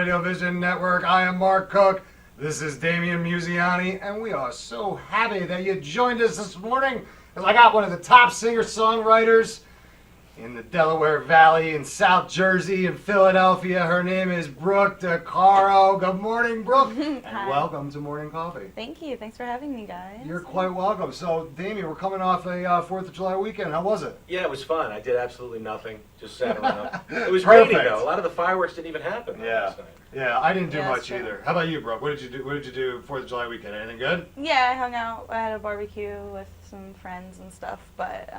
Radio Vision Network. I am Mark Cook. This is Damian Musiani, and we are so happy that you joined us this morning, because I got one of the top singer-songwriters in the Delaware Valley, in South Jersey, in Philadelphia. Her name is Brooke DiCaro. Good morning, Brooke, and welcome to Morning Coffee. Thank you. Thanks for having me, guys. You're quite welcome. So, Damian, we're coming off a 4th of July weekend. How was it? Yeah, it was fun. I did absolutely nothing. Just sat around. It was Perfect. raining, though. A lot of the fireworks didn't even happen. Yeah. Yeah, I didn't do Yeah, much true. either. How about you, Brooke? What did you do? What did you do 4th of July weekend? Anything good? Yeah, I hung out. I had a barbecue with some friends and stuff, but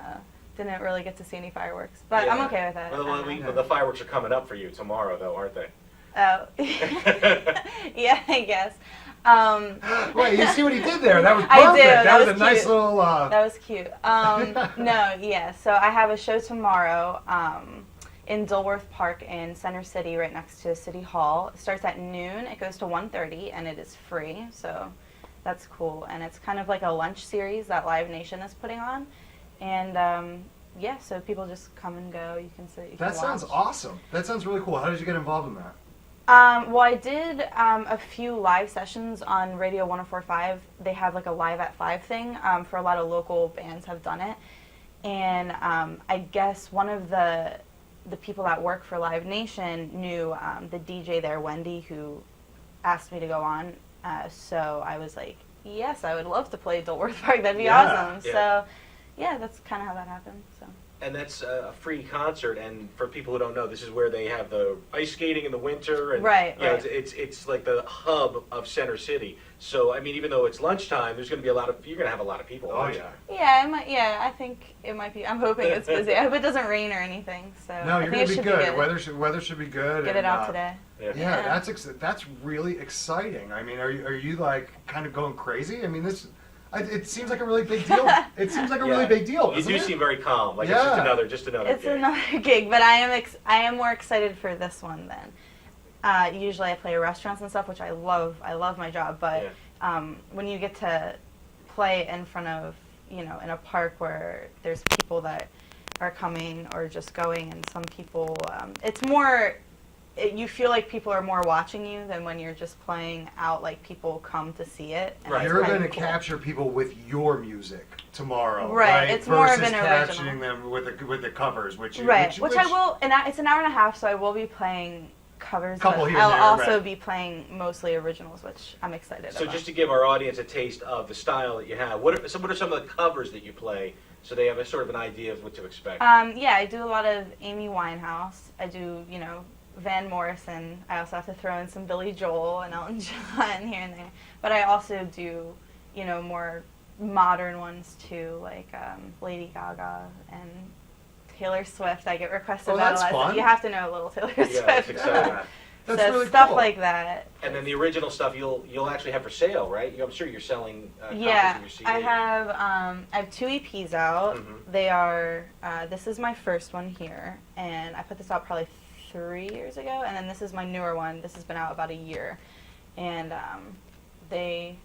didn't really get to see any fireworks. But I'm okay with that. Well, the fireworks are coming up for you tomorrow, though, aren't they? Oh, yeah, I guess. Wait, you see what he did there? That was I perfect. do. That was a cute. nice little. That was cute. No, yeah. So I have a show tomorrow in Dilworth Park in Center City, right next to City Hall. It starts at noon. It goes to 1:30, and it is free. So that's cool. And it's kind of like a lunch series that Live Nation is putting on. And yeah, so people just come and go. You can sit. You can That sounds watch. awesome. That sounds really cool. How did you get involved in that? Well, I did a few live sessions on Radio 104.5. They have like a Live at 5 thing for a lot of local bands have done it. And I guess one of the people that work for Live Nation knew the DJ there, Wendy, who asked me to go on. So I was like, yes, I would love to play Dilworth Park. That'd be awesome. Yeah. So yeah, that's kind of how that happened. So. And that's a free concert, and for people who don't know, this is where they have the ice skating in the winter, and Right, you know, right. it's like the hub of Center City. So I mean, even though it's lunchtime, there's going to be you're going to have a lot of people. Oh yeah. Yeah, it might. Yeah, I think it might be. I'm hoping it's busy. I hope it doesn't rain or anything. So No, I you're think gonna it be should good. be good. Weather should be good. Get it out today. Yeah, that's really exciting. I mean, are you like kind of going crazy? I mean, it seems like a really big deal. It seems like a really big deal. You Doesn't do it? seem very calm. Like Yeah. it's just another. It's gig. another gig, but I am more excited for this one than. Usually I play restaurants and stuff, which I love. I love my job, but when you get to play in front of, in a park where there's people that are coming or just going, and some people, it's more. You feel like people are more watching you than when you're just playing out, like people come to see it. And Right. it's You're kinda going to cool. capture people with your music tomorrow, Right, it's more of versus an original. capturing them with the covers, which Which I will, and it's an hour and a half, so I will be playing covers, Couple but here and I'll there, also right. be playing mostly originals, which I'm excited So about. just to give our audience a taste of the style that you have, what are some of the covers that you play, so they have a sort of an idea of what to expect? Yeah, I do a lot of Amy Winehouse. I do, Van Morrison. I also have to throw in some Billy Joel and Elton John here and there. But I also do, more modern ones too, like Lady Gaga and Taylor Swift. I get requested Oh, about that's a lot of stuff. fun. You have to know a little Taylor Yeah, Swift. that's exciting. That's so really stuff cool. like that. And then the original stuff you'll actually have for sale, right? I'm sure you're selling Yeah, copies of your CD. I have 2 EPs out. Mhm. They are, this is my first one here, and I put this out probably 3 years ago, and then this is my newer one. This has been out about a year, and they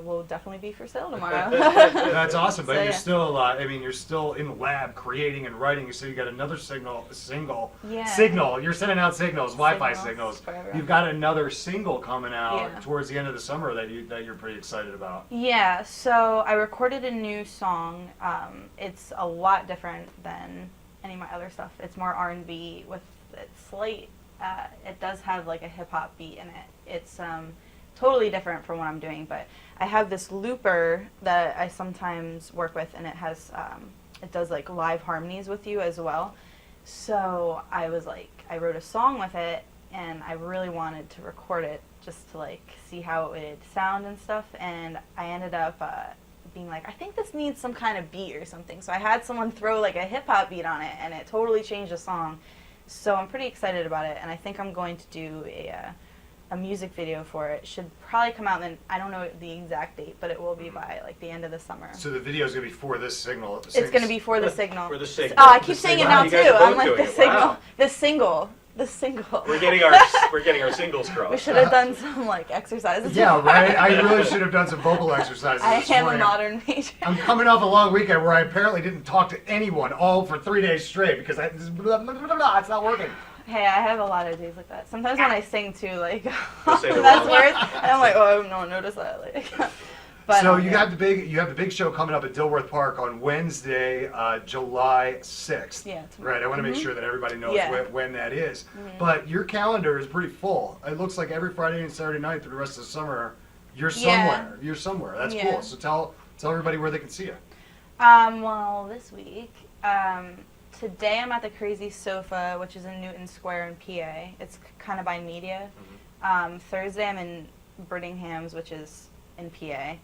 will definitely be for sale tomorrow. That's awesome, but So, you're yeah. still, you're still in the lab creating and writing. You said you got another single. Yeah. Signal. You're sending out signals, Wi-Fi Signals signals. for everyone. You've got another single coming out Yeah. towards the end of the summer that you're pretty excited about. Yeah, so I recorded a new song. It's a lot different than any of my other stuff. It's more R&B with it's slight. It does have like a hip hop beat in it. It's totally different from what I'm doing, but I have this looper that I sometimes work with, and it has it does like live harmonies with you as well. So I wrote a song with it, and I really wanted to record it just to like see how it would sound and stuff, and I ended up being like, I think this needs some kind of beat or something. So I had someone throw like a hip hop beat on it, and it totally changed the song. So I'm pretty excited about it, and I think I'm going to do a music video for it. Should probably come out in, I don't know the exact date, but it will be by like the end of the summer. So the video is gonna be for this signal. It's going to be for the signal. For the signal. Oh, I keep The saying it signal. now You too. guys are both I'm like doing the it. signal. Wow. The single. We're getting our singles crossed. We should have done some like exercises. Yeah, right. I really should have done some vocal exercises. I this am a morning. modern major. I'm coming off a long weekend where I apparently didn't talk to anyone all for 3 days straight because it's not working. Hey, I have a lot of days like that. Sometimes when I sing too, like, You'll say the that's wrong words, and I'm like, oh, no one noticed that. Like, but, So you yeah. have the big show coming up at Dilworth Park on Wednesday, July 6th. Yeah, tomorrow. Right. I want to make sure that everybody knows Yeah. when that is. But your calendar is pretty full. It looks like every Friday and Saturday night through the rest of the summer, you're somewhere. You're somewhere. That's Yeah. cool. So tell everybody where they can see you. Well, this week, today I'm at the Crazy Sofa, which is in Newton Square in PA. It's kind of by media. Thursday I'm in Brittingham's, which is in PA.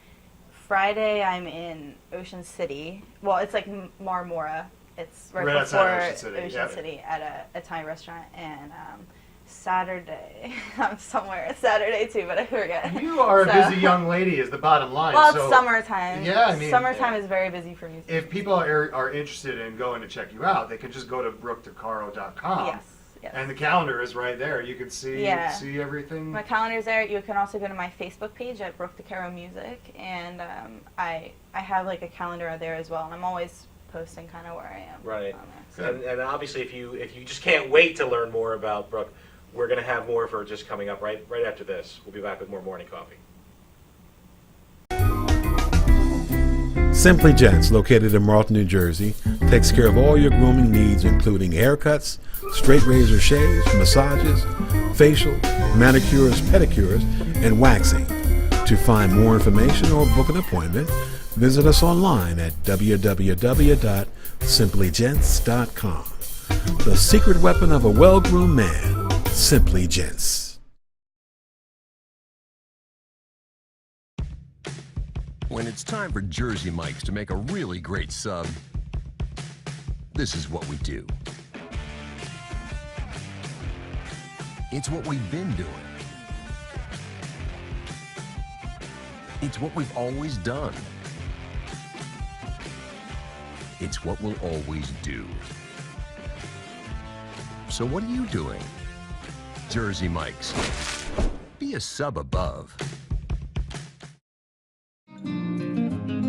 Friday I'm in Ocean City. Well, it's like Marmora. It's right outside before Ocean City, at a Italian restaurant. And Saturday, I'm somewhere Saturday too, but I forget. You are So- a busy young lady is the bottom line. Well, so it's summertime. Yeah, I mean, summertime is very busy for me. if people are interested in going to check you out, they can just go to brookdicaro.com. Yes. Yes. And the calendar is right there. You can see see everything. My calendar's there. You can also go to my Facebook page at Brooke DiCaro Music, and I have like a calendar there as well, and I'm always posting kind of where I am. Right. on there, so. And obviously, if you just can't wait to learn more about Brooke, we're going to have more of her just coming up right after this. We'll be back with more Morning Coffee. Simply Gents, located in Marlton, New Jersey, takes care of all your grooming needs, including haircuts, straight razor shaves, massages, facial, manicures, pedicures, and waxing. To find more information or book an appointment, visit us online at www.simplygents.com. The secret weapon of a well-groomed man, Simply Gents. When it's time for Jersey Mike's to make a really great sub, this is what we do. It's what we've been doing. It's what we've always done. It's what we'll always do. So what are you doing? Jersey Mike's. Be a sub above.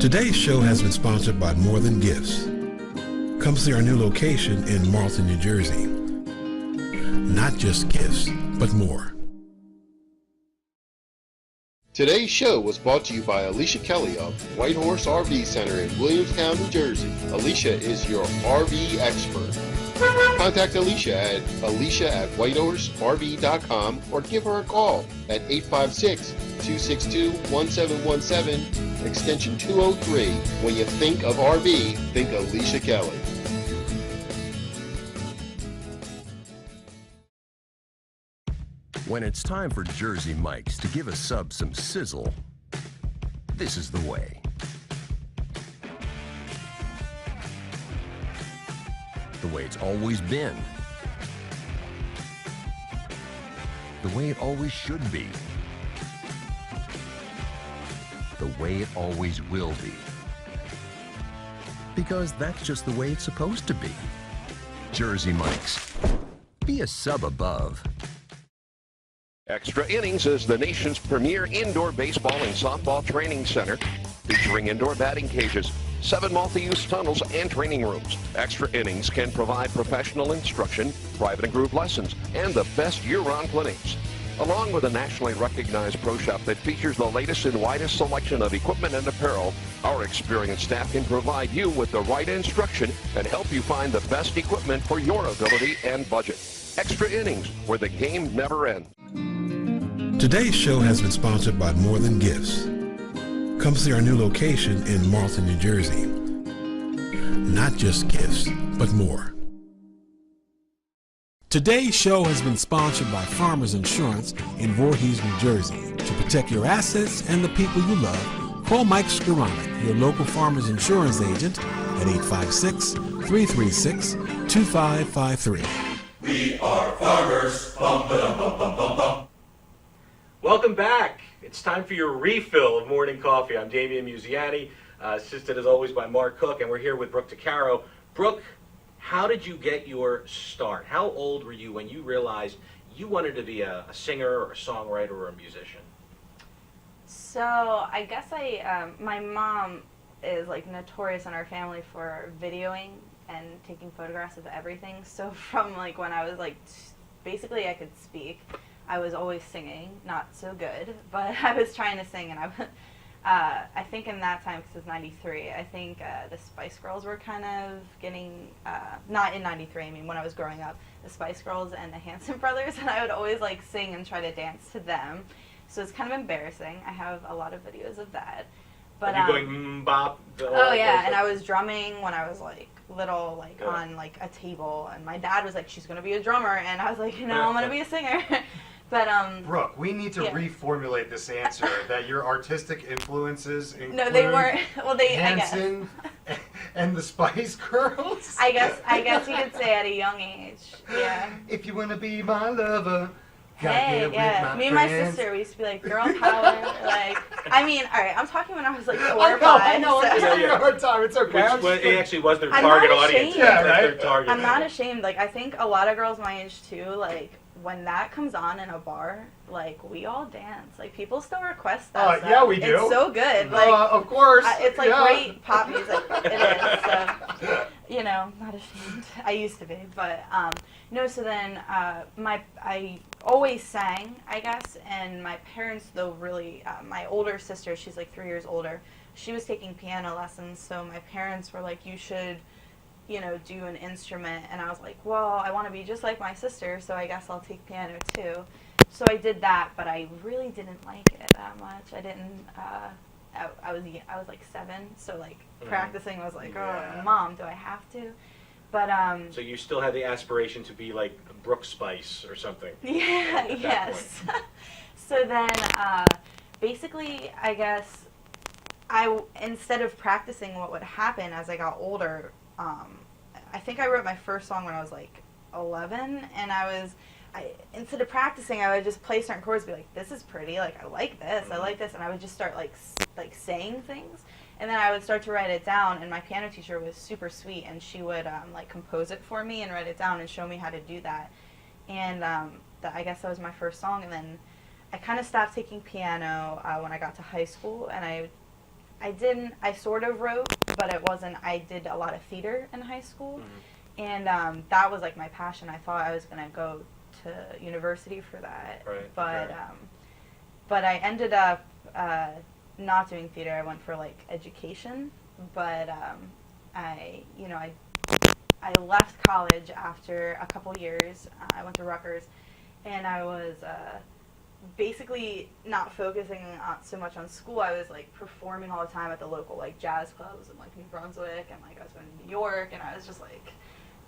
Today's show has been sponsored by More Than Gifts. Come see our new location in Marlton, New Jersey. Not just gifts, but more. Today's show was brought to you by Alicia Kelly of White Horse RV Center in Williamstown, New Jersey. Alicia is your RV expert. Contact Alicia at alicia@whitehorserv.com or give her a call at 856-262-1717, extension 203. When you think of RV, think Alicia Kelly. When it's time for Jersey Mike's to give a sub some sizzle, this is the way. The way it's always been. The way it always should be. The way it always will be. Because that's just the way it's supposed to be. Jersey Mike's. Be a sub above. Extra Innings is the nation's premier indoor baseball and softball training center, featuring indoor batting cages, 7 multi-use tunnels, and training rooms. Extra Innings can provide professional instruction, private and group lessons, and the best year-round clinics. Along with a nationally recognized pro shop that features the latest and widest selection of equipment and apparel, our experienced staff can provide you with the right instruction and help you find the best equipment for your ability and budget. Extra Innings, where the game never ends. Today's show has been sponsored by More Than Gifts. Come see our new location in Marlton, New Jersey. Not just gifts, but more. Today's show has been sponsored by Farmers Insurance in Voorhees, New Jersey. To protect your assets and the people you love, call Mike Skoranek, your local Farmers Insurance agent, at 856-336-2553. We are farmers. Bum, ba-dum, bum, bum, bum, bum. Welcome back. It's time for your refill of morning coffee. I'm Damian Musiani, assisted as always by Mark Cook, and we're here with Brooke DiCaro. Brooke, how did you get your start? How old were you when you realized you wanted to be a singer or a songwriter or a musician? So I guess my mom is like notorious in our family for videoing and taking photographs of everything. So from like when I was like basically I could speak. I was always singing, not so good, but I was trying to sing, and I think in that time, because it was 93, I think the Spice Girls were kind of getting, not in 93, I mean when I was growing up, the Spice Girls and the Hanson Brothers, and I would always like sing and try to dance to them. So it's kind of embarrassing. I have a lot of videos of that. But Are you going bop? Oh yeah, and I was drumming when I was like little, like on like a table, and my dad was like, "She's gonna be a drummer," and I was like, "No, I'm gonna be a singer." But Brooke, we need to reformulate this answer that your artistic influences include no, they weren't. Well, they Hanson and the Spice Girls. I guess you could say at a young age. Yeah. If you wanna be my lover. Hey, yeah. Me and my sister, we used to be like, girl power. Like, I mean, all right, I'm talking when I was like 4 or 5. I know. So. I'm just having a hard time. It's okay. It actually was their I'm target not audience. ashamed. Yeah, That's their right? target. I'm not ashamed. Like, I think a lot of girls my age too, like, when that comes on in a bar, like, we all dance. Like, people still request that stuff. Yeah, we do. It's so good. Like, of course. It's like great pop music. It is. So, you know, not ashamed. I used to be, but no. So then, I always sang, I guess, and my parents, though, really, my older sister, she's like 3 years older. She was taking piano lessons, so my parents were like, you should, you know, do an instrument. And I was like, well, I want to be just like my sister, so I guess I'll take piano too. So I did that, but I really didn't like it that much. I didn't. I was like 7, so like practicing was like, oh, Mom, do I have to? But So you still had the aspiration to be like Brooke Spice or something. Yeah. Yes. So then, basically, I guess instead of practicing, what would happen as I got older, I think I wrote my first song when I was like 11, and instead of practicing, I would just play certain chords, be like, this is pretty, like, I like this, and I would just start like saying things, and then I would start to write it down, and my piano teacher was super sweet, and she would like compose it for me and write it down and show me how to do that, and I guess that was my first song, and then I kind of stopped taking piano when I got to high school, and I sort of wrote, but it wasn't, I did a lot of theater in high school, and that was like my passion. I thought I was going to go to university for that, but I ended up not doing theater. I went for like education, but I left college after a couple years. I went to Rutgers, and I was basically not focusing so much on school. I was like performing all the time at the local like jazz clubs in like New Brunswick, and like I was going to New York, and I was just like,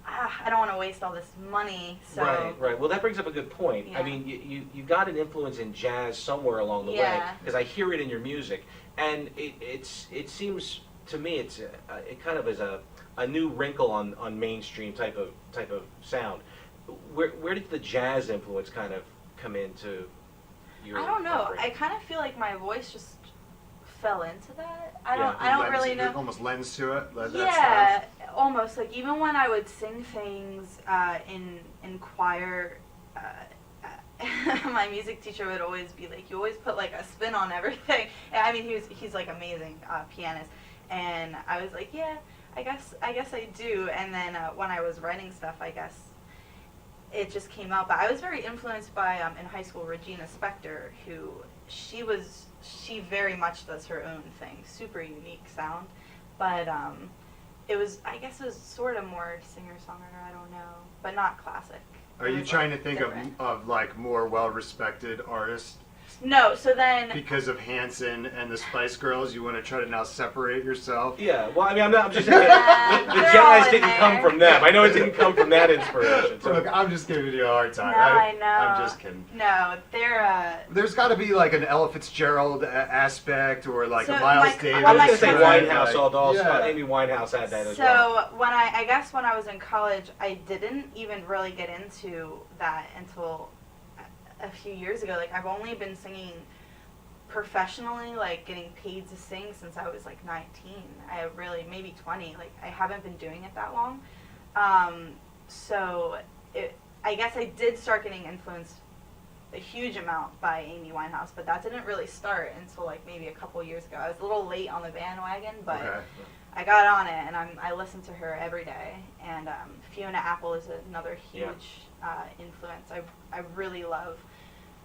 I don't want to waste all this money. So Right. Well, that brings up a good point. Yeah. I mean, you got an influence in jazz somewhere along the way, because I hear it in your music, and it seems to me it kind of is a new wrinkle on mainstream type of sound. Where did the jazz influence kind of come into your I don't know. upbringing? I kind of feel like my voice just fell into that. I don't really know. It almost lends to it. Yeah, almost. Like even when I would sing things in choir, my music teacher would always be like, "You always put like a spin on everything." And, I mean, he's like amazing pianist, and I was like, "Yeah, I guess I do." And then when I was writing stuff, I guess it just came out. But I was very influenced by in high school Regina Spektor, who she very much does her own thing, super unique sound, but it was sort of more singer-songwriter, I don't know, but not classic. Are you trying to think of like more well-respected artists? No, so then Because of Hanson and the Spice Girls, you want to try to now separate yourself? Yeah, well, I mean, I'm just saying, the jazz didn't come from them. I know it didn't come from that inspiration. So. Look, I'm just giving you a hard time. No, I know. I'm just kidding. No, they're There's got to be like an Ella Fitzgerald aspect, or like So a Miles my- Davis. well, I was going to say my- Winehouse, although Yeah. Amy Winehouse had that as well. So when I was in college, I didn't even really get into that until a few years ago. Like I've only been singing professionally, like getting paid to sing since I was like 19. I really, maybe 20. Like I haven't been doing it that long. So I guess I did start getting influenced a huge amount by Amy Winehouse, but that didn't really start until like maybe a couple years ago. I was a little late on the bandwagon, but I got on it, and I listen to her every day. And Fiona Apple is another huge influence. I really love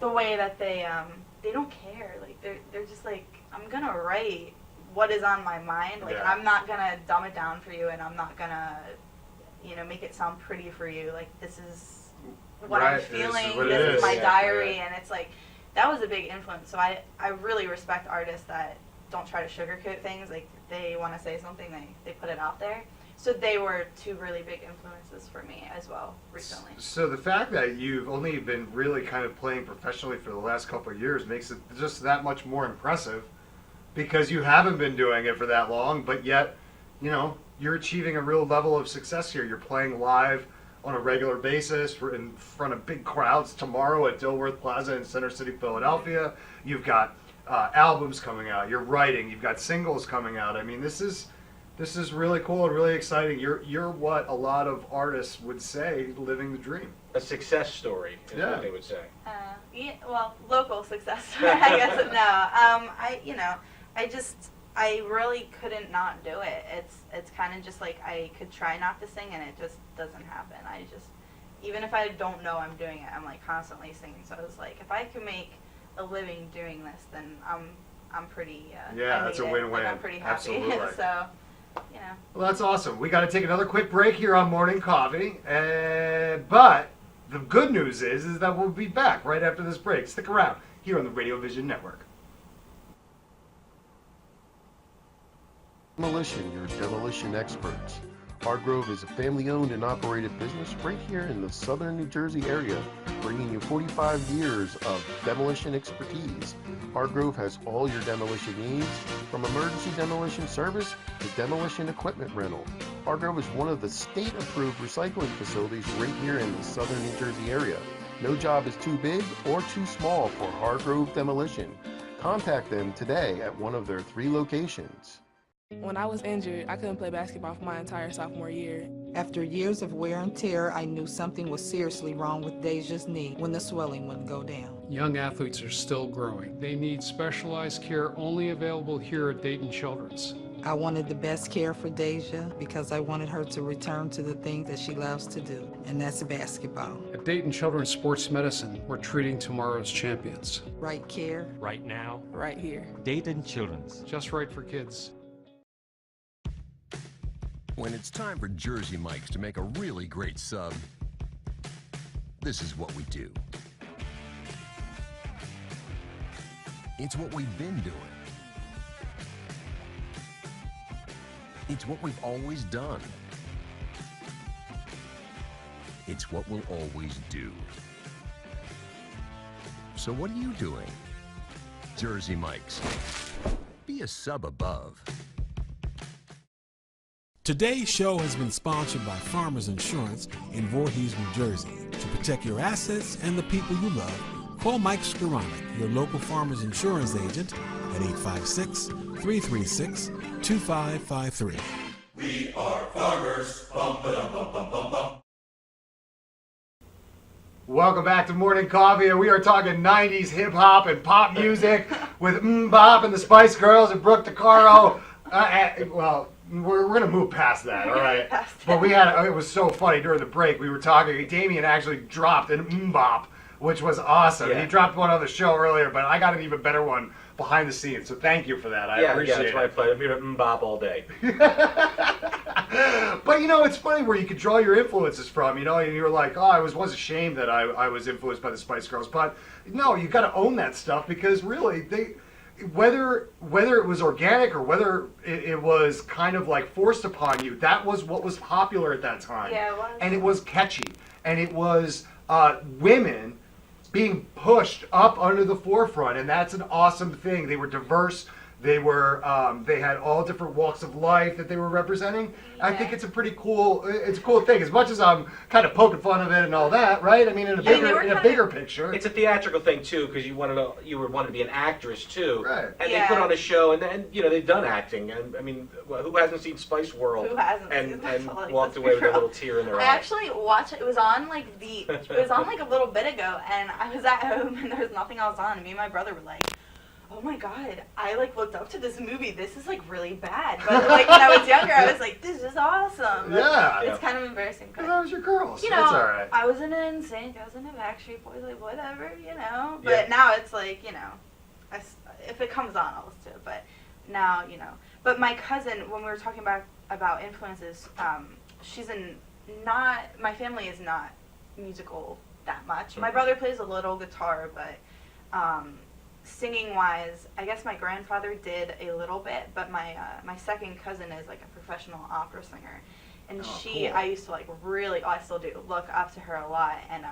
the way that they don't care. Like they're just like, I'm gonna write what is on my mind. Like I'm not gonna dumb it down for you, and I'm not gonna make it sound pretty for you. Like this is what I'm feeling. This is my diary, and it's like that was a big influence. So I really respect artists that don't try to sugarcoat things. Like they want to say something, they put it out there. So they were two really big influences for me as well recently. So the fact that you've only been really kind of playing professionally for the last couple of years makes it just that much more impressive, because you haven't been doing it for that long, but yet, you're achieving a real level of success here. You're playing live on a regular basis in front of big crowds tomorrow at Dilworth Plaza in Center City, Philadelphia. You've got albums coming out. You're writing. You've got singles coming out. I mean, this is really cool and really exciting. You're what a lot of artists would say, living the dream. A success story is what they would say. Well, local success story, I guess. No, I really couldn't not do it. It's kind of just like I could try not to sing and it just doesn't happen. Even if I don't know I'm doing it, I'm like constantly singing. So I was like, if I can make a living doing this, then I'm pretty. That's a win-win. Like, I'm pretty happy. Absolutely. So, Well, that's awesome. We got to take another quick break here on Morning Coffee, but the good news is that we'll be back right after this break. Stick around here on the Radio Vision Network. Demolition, your demolition experts. Hargrove is a family-owned and operated business right here in the southern New Jersey area, bringing you 45 years of demolition expertise. Hargrove has all your demolition needs, from emergency demolition service to demolition equipment rental. Hargrove is one of the state-approved recycling facilities right here in the southern New Jersey area. No job is too big or too small for Hargrove Demolition. Contact them today at one of their 3 locations. When I was injured, I couldn't play basketball for my entire sophomore year. After years of wear and tear, I knew something was seriously wrong with Deja's knee when the swelling wouldn't go down. Young athletes are still growing. They need specialized care only available here at Dayton Children's. I wanted the best care for Deja because I wanted her to return to the thing that she loves to do, and that's basketball. At Dayton Children's Sports Medicine, we're treating tomorrow's champions. Right care. Right now. Right here. Dayton Children's. Just right for kids. When it's time for Jersey Mike's to make a really great sub, this is what we do. It's what we've been doing. It's what we've always done. It's what we'll always do. So what are you doing? Jersey Mike's. Be a sub above. Today's show has been sponsored by Farmers Insurance in Voorhees, New Jersey. To protect your assets and the people you love, call Mike Skoranek, your local Farmers Insurance agent, at 856-336-2553. We are farmers. Bum, ba-dum, bum, bum, bum, bum. Welcome back to Morning Coffee, and we are talking 90s hip-hop and pop music with Bop and the Spice Girls and Brooke DiCaro. We're going to move past that, all right? But it was so funny during the break. We were talking, Damien actually dropped an Bop, which was awesome. Yeah. He dropped one on the show earlier, but I got an even better one behind the scenes, so thank you for that. I appreciate it. Yeah, that's my pleasure. I'm here to Bop all day. But it's funny where you could draw your influences from, and you're like, oh, I was ashamed that I was influenced by the Spice Girls. But no, you got to own that stuff, because really, whether it was organic or whether it was kind of like forced upon you, that was what was popular at that time. Yeah, it was. And it was catchy, and it was women being pushed up under the forefront, and that's an awesome thing. They were diverse. They were they had all different walks of life that they were representing. Yeah. I think it's a pretty cool thing. As much as I'm kind of poking fun of it and all that, right? I mean, in a bigger picture, it's a theatrical thing too, because you wanted to be an actress too, right? And they put on a show, and they've done acting, and I mean, who hasn't seen Spice World? Who hasn't? And walked away with a little tear in their eye. I actually watched it. It was on like a little bit ago, and I was at home and there was nothing else on, and me and my brother were like, oh my god, I like looked up to this movie. This is like really bad. But like when I was younger, I was like, this is awesome. Like, Yeah. it's kind of embarrassing. But That was your girls. you know, It's all right. I was in an NSYNC, I was in a Backstreet Boys, like whatever, you know. But Yeah. now it's like, you know, if it comes on, I'll listen to it. But now, you know. But my cousin, when we were talking about influences, my family is not musical that much. My brother plays a little guitar, but singing wise, I guess my grandfather did a little bit, but my second cousin is like a professional opera singer, and cool. I used to like really, I still do, look up to her a lot, and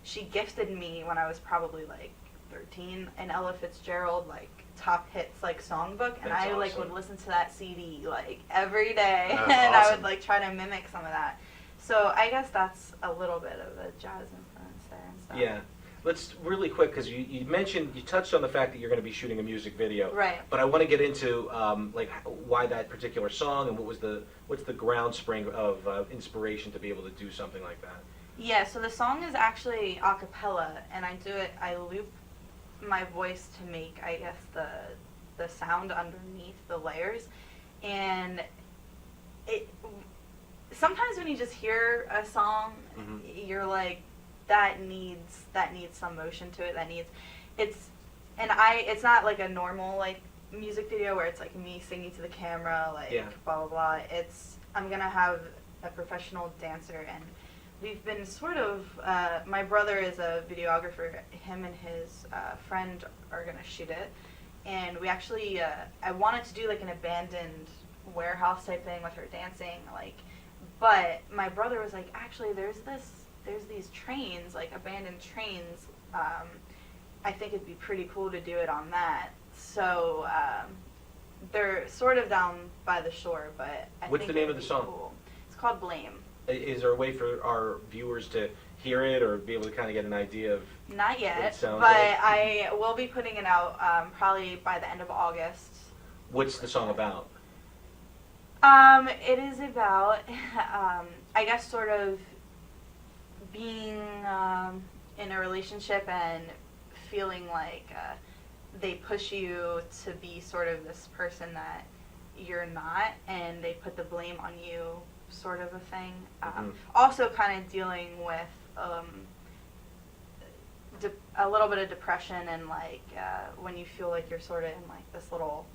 she gifted me when I was probably like 13 an Ella Fitzgerald like top hits like songbook, and That's I like awesome. would listen to that CD like every day, That's and I awesome. would like try to mimic some of that. So I guess that's a little bit of a jazz influence there and stuff. Yeah. Let's really quick, because you mentioned, you touched on the fact that you're going to be shooting a music video. Right. But I want to get into like why that particular song and what's the ground spring of inspiration to be able to do something like that. Yeah, so the song is actually a cappella, and I loop my voice to make, I guess, the sound underneath the layers. And sometimes when you just hear a song, you're like, that needs some motion to it. It's not like a normal like music video where it's like me singing to the camera, like blah blah blah. I'm gonna have a professional dancer, and we've been sort of my brother is a videographer. Him and his friend are gonna shoot it, and we actually I wanted to do like an abandoned warehouse type thing with her dancing, like, but my brother was like, actually there's these trains, like abandoned trains. I think it'd be pretty cool to do it on that. So they're sort of down by the shore, but I What's think the name it'd of the be song? Cool. It's called Blame. Is there a way for our viewers to hear it or be able to kind of get an idea of Not what it yet, sounds but like? I will be putting it out probably by the end of August. What's the song about? It is about, I guess, sort of being in a relationship and feeling like they push you to be sort of this person that you're not, and they put the blame on you, sort of a thing. Also kind of dealing with a little bit of depression, and like when you feel like you're sort of in like this little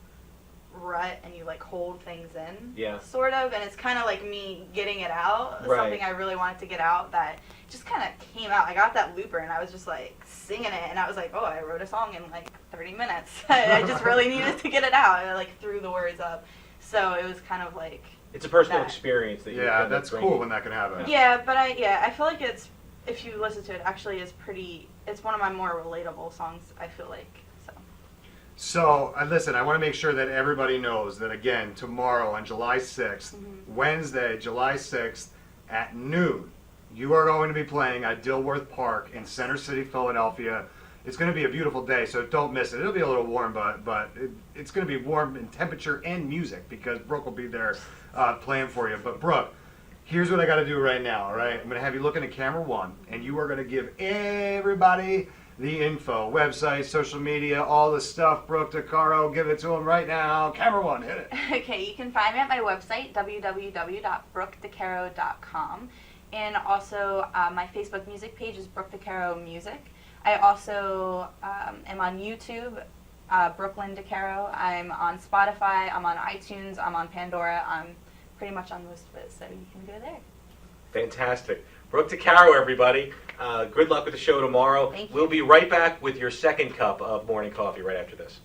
rut and you like hold things in, sort of, and it's kind of like me getting it out, something I really wanted to get out that just kind of came out. I got that looper and I was just like singing it, and I was like, oh, I wrote a song in like 30 minutes. I just really needed to get it out. I like threw the words up, so it was kind of like, it's a personal experience that you that's cool when that can happen. Yeah, but I feel like it's, if you listen to it, actually is pretty, it's one of my more relatable songs, I feel like. So, listen, I want to make sure that everybody knows that, again, tomorrow on July 6th, Wednesday, July 6th, at noon, you are going to be playing at Dilworth Park in Center City, Philadelphia. It's going to be a beautiful day, so don't miss it. It'll be a little warm, but it's going to be warm in temperature and music, because Brooke will be there playing for you. But, Brooke, here's what I got to do right now, all right? I'm going to have you look into camera one, and you are going to give everybody the info, website, social media, all the stuff. Brooke DiCaro, give it to them right now. Camera one, hit it. Okay, you can find me at my website, www.brookdicaro.com. And also, my Facebook music page is Brooke DiCaro Music. I also am on YouTube, Brooklyn DiCaro. I'm on Spotify, I'm on iTunes, I'm on Pandora. I'm pretty much on most of it, so you can go there. Fantastic. Brooke DiCaro, everybody. Good luck with the show tomorrow. Thank you. We'll be right back with your second cup of morning coffee right after this.